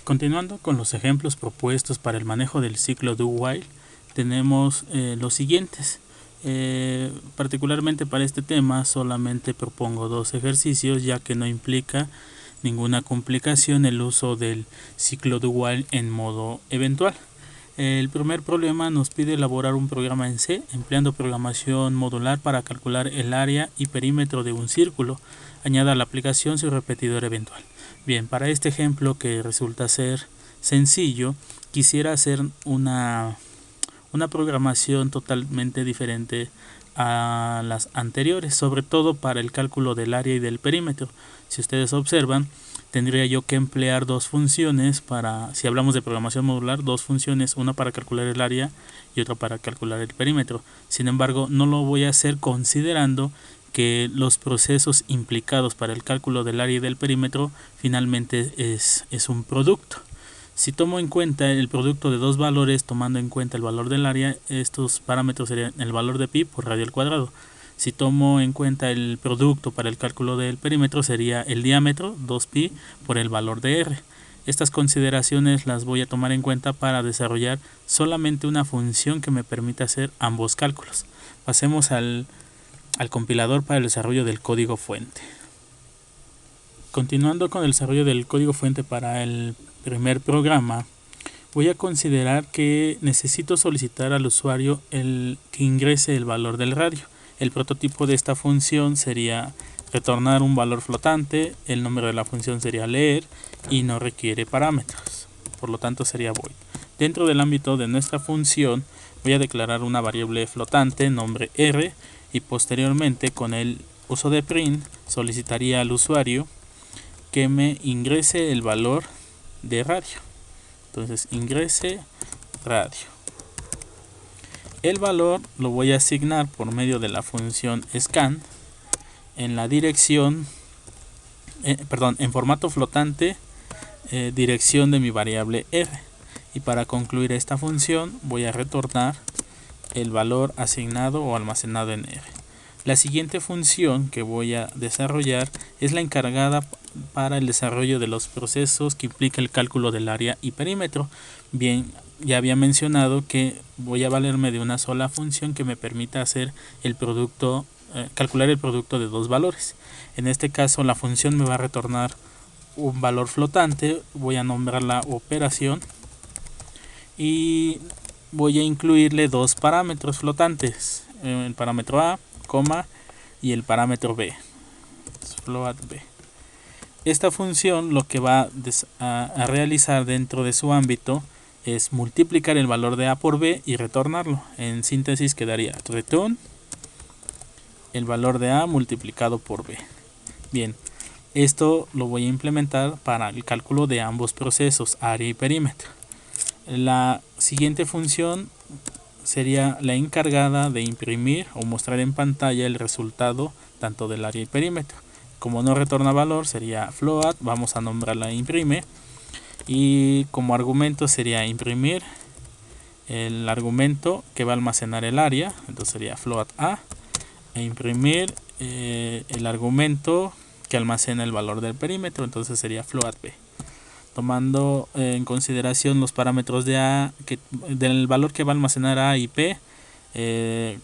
Continuando con los ejemplos propuestos para el manejo del ciclo do while, tenemos los siguientes. Particularmente para este tema solamente propongo dos ejercicios, ya que no implica ninguna complicación el uso del ciclo do while en modo eventual. El primer problema nos pide elaborar un programa en C empleando programación modular para calcular el área y perímetro de un círculo. Añada a la aplicación su repetidor eventual. Bien, para este ejemplo, que resulta ser sencillo, quisiera hacer una programación totalmente diferente a las anteriores, sobre todo para el cálculo del área y del perímetro. Si ustedes observan, tendría yo que emplear dos funciones para, si hablamos de programación modular, dos funciones, una para calcular el área y otra para calcular el perímetro. Sin embargo, no lo voy a hacer considerando que los procesos implicados para el cálculo del área y del perímetro finalmente es un producto. Si tomo en cuenta el producto de dos valores, tomando en cuenta el valor del área, estos parámetros serían el valor de pi por radio al cuadrado. Si tomo en cuenta el producto para el cálculo del perímetro, sería el diámetro, 2pi, por el valor de r. Estas consideraciones las voy a tomar en cuenta para desarrollar solamente una función que me permita hacer ambos cálculos. Pasemos al compilador para el desarrollo del código fuente. Continuando con el desarrollo del código fuente para el primer programa, voy a considerar que necesito solicitar al usuario que ingrese el valor del radio. El prototipo de esta función sería retornar un valor flotante, el nombre de la función sería leer y no requiere parámetros, por lo tanto sería void. Dentro del ámbito de nuestra función voy a declarar una variable flotante, nombre r, y posteriormente con el uso de print solicitaría al usuario que me ingrese el valor de radio. Entonces ingrese radio. El valor lo voy a asignar por medio de la función scan en la dirección, en formato flotante, dirección de mi variable r. Y para concluir esta función voy a retornar el valor asignado o almacenado en r. La siguiente función que voy a desarrollar es la encargada para el desarrollo de los procesos que implica el cálculo del área y perímetro. Bien, ya había mencionado que voy a valerme de una sola función que me permita hacer el producto, calcular el producto de dos valores. En este caso la función me va a retornar un valor flotante, voy a nombrarla operación y voy a incluirle dos parámetros flotantes, el parámetro a, y el parámetro b, float b. Esta función lo que va a realizar dentro de su ámbito es multiplicar el valor de a por b y retornarlo. En síntesis quedaría return el valor de a multiplicado por b. Bien, esto lo voy a implementar para el cálculo de ambos procesos, área y perímetro. La siguiente función sería la encargada de imprimir o mostrar en pantalla el resultado tanto del área y perímetro. Como no retorna valor sería float, vamos a nombrarla imprime, y como argumento sería imprimir el argumento que va a almacenar el área, entonces sería float a, e imprimir el argumento que almacena el valor del perímetro, entonces sería float b. Tomando en consideración los parámetros de a, del valor que va a almacenar a y p,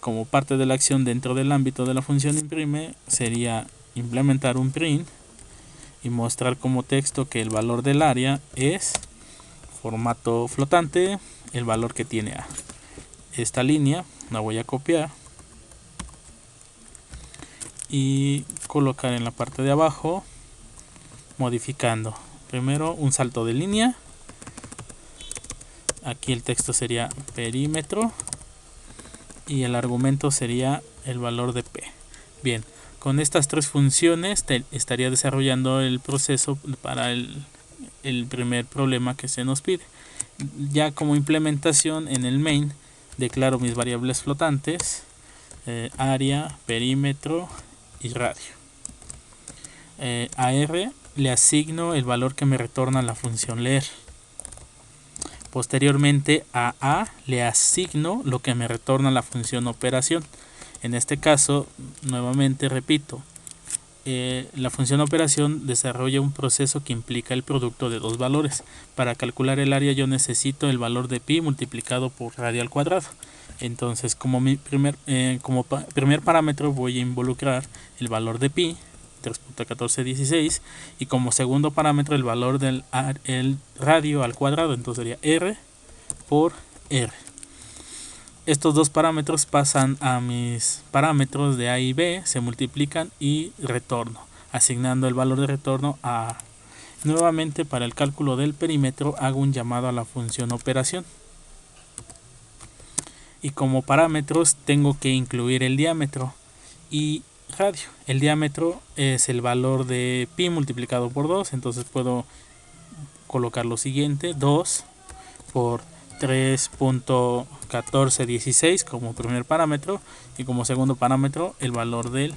como parte de la acción dentro del ámbito de la función imprime, sería implementar un print y mostrar como texto que el valor del área es formato flotante, el valor que tiene a. Esta línea la voy a copiar y colocar en la parte de abajo, modificando primero un salto de línea. Aquí el texto sería perímetro y el argumento sería el valor de p. Bien, con estas tres funciones estaría desarrollando el proceso para el primer problema que se nos pide. Ya como implementación en el main declaro mis variables flotantes, área, perímetro y radio. A r le asigno el valor que me retorna la función leer. Posteriormente a a le asigno lo que me retorna la función operación. En este caso, nuevamente repito, la función operación desarrolla un proceso que implica el producto de dos valores. Para calcular el área yo necesito el valor de pi multiplicado por radio al cuadrado. Entonces como primer parámetro voy a involucrar el valor de pi, 3.1416, y como segundo parámetro el valor del el radio al cuadrado, entonces sería r por r. Estos dos parámetros pasan a mis parámetros de a y b, se multiplican y retorno, asignando el valor de retorno a a. Nuevamente, para el cálculo del perímetro hago un llamado a la función operación. Y como parámetros tengo que incluir el diámetro y radio. El diámetro es el valor de pi multiplicado por 2, entonces puedo colocar lo siguiente: 2 por 3.1416 como primer parámetro, y como segundo parámetro el valor del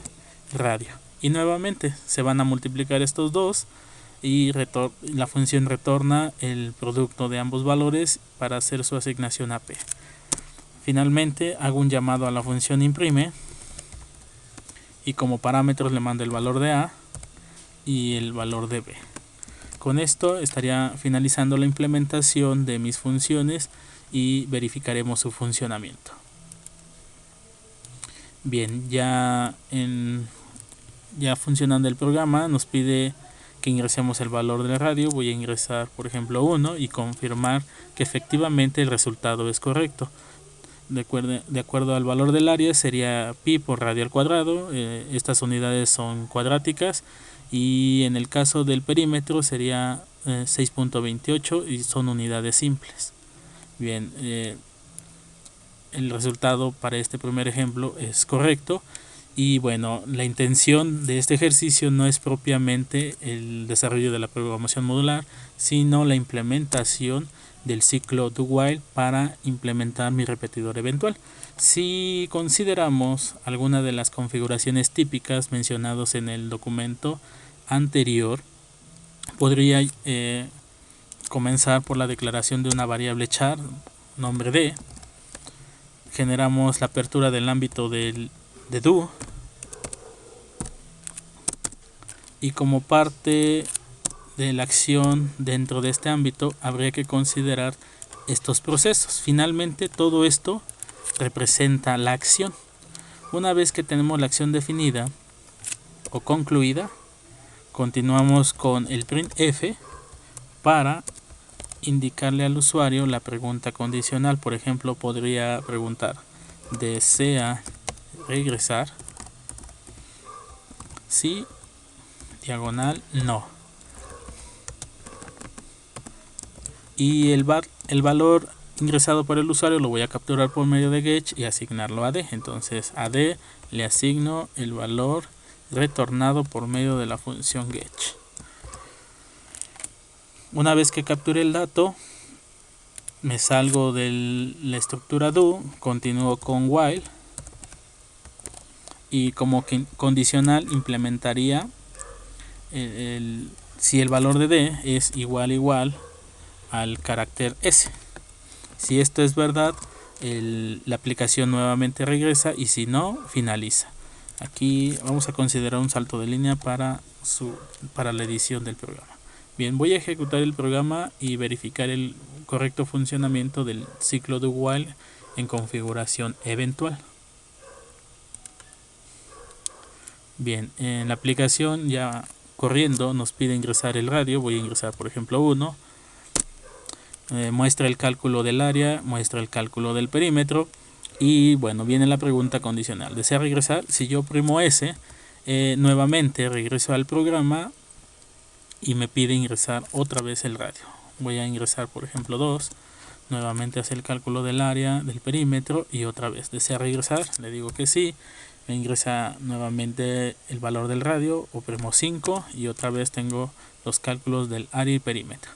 radio. Y nuevamente se van a multiplicar estos dos y la función retorna el producto de ambos valores para hacer su asignación a p. Finalmente hago un llamado a la función imprime y como parámetros le mando el valor de a y el valor de b. Con esto estaría finalizando la implementación de mis funciones y verificaremos su funcionamiento. Bien, ya funcionando el programa nos pide que ingresemos el valor del radio. Voy a ingresar por ejemplo 1 y confirmar que efectivamente el resultado es correcto. De acuerdo al valor del área sería pi por radio al cuadrado. Estas unidades son cuadráticas, y en el caso del perímetro sería 6.28 y son unidades simples. Bien, el resultado para este primer ejemplo es correcto. Y bueno, la intención de este ejercicio no es propiamente el desarrollo de la programación modular, sino la implementación del ciclo do while para implementar mi repetidor eventual. Si consideramos alguna de las configuraciones típicas mencionadas en el documento anterior, podría comenzar por la declaración de una variable char, nombre d. Generamos la apertura del ámbito de do, y como parte de la acción dentro de este ámbito habría que considerar estos procesos. Finalmente todo esto representa la acción. Una vez que tenemos la acción definida o concluida, continuamos con el printf para indicarle al usuario la pregunta condicional. Por ejemplo, podría preguntar: ¿desea regresar? Sí, diagonal, no. Y el valor ingresado por el usuario lo voy a capturar por medio de get y asignarlo a d. Entonces a d le asigno el valor retornado por medio de la función get. Una vez que capture el dato, me salgo de la estructura do, continúo con while, y como condicional implementaría si el valor de d es igual al carácter s. Si esto es verdad, la aplicación nuevamente regresa, y si no, finaliza. Aquí vamos a considerar un salto de línea para la edición del programa. Bien, voy a ejecutar el programa y verificar el correcto funcionamiento del ciclo do while en configuración eventual. Bien, en la aplicación ya corriendo nos pide ingresar el radio. Voy a ingresar por ejemplo 1. Muestra el cálculo del área, muestra el cálculo del perímetro, y bueno, viene la pregunta condicional: ¿desea regresar? Si yo oprimo S, nuevamente regreso al programa y me pide ingresar otra vez el radio. Voy a ingresar por ejemplo 2, nuevamente hace el cálculo del área, del perímetro, y otra vez: ¿desea regresar? Le digo que sí. Me ingresa nuevamente el valor del radio, oprimo 5 y otra vez tengo los cálculos del área y perímetro.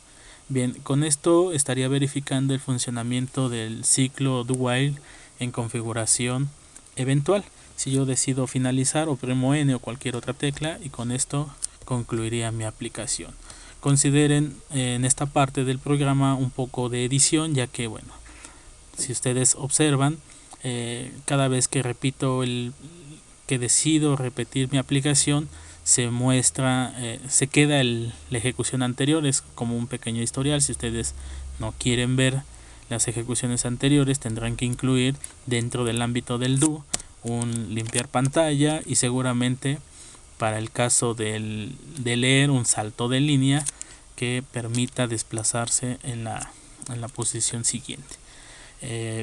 Bien, con esto estaría verificando el funcionamiento del ciclo do while en configuración eventual. Si yo decido finalizar, oprimo N o cualquier otra tecla, y con esto concluiría mi aplicación. Consideren en esta parte del programa un poco de edición, ya que bueno, si ustedes observan, cada vez que decido repetir mi aplicación, se muestra, se queda la ejecución anterior, es como un pequeño historial. Si ustedes no quieren ver las ejecuciones anteriores, tendrán que incluir dentro del ámbito del do un limpiar pantalla, y seguramente para el caso de leer, un salto de línea que permita desplazarse en la posición siguiente.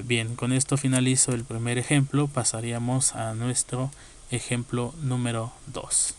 Bien, con esto finalizo el primer ejemplo. Pasaríamos a nuestro ejemplo número 2.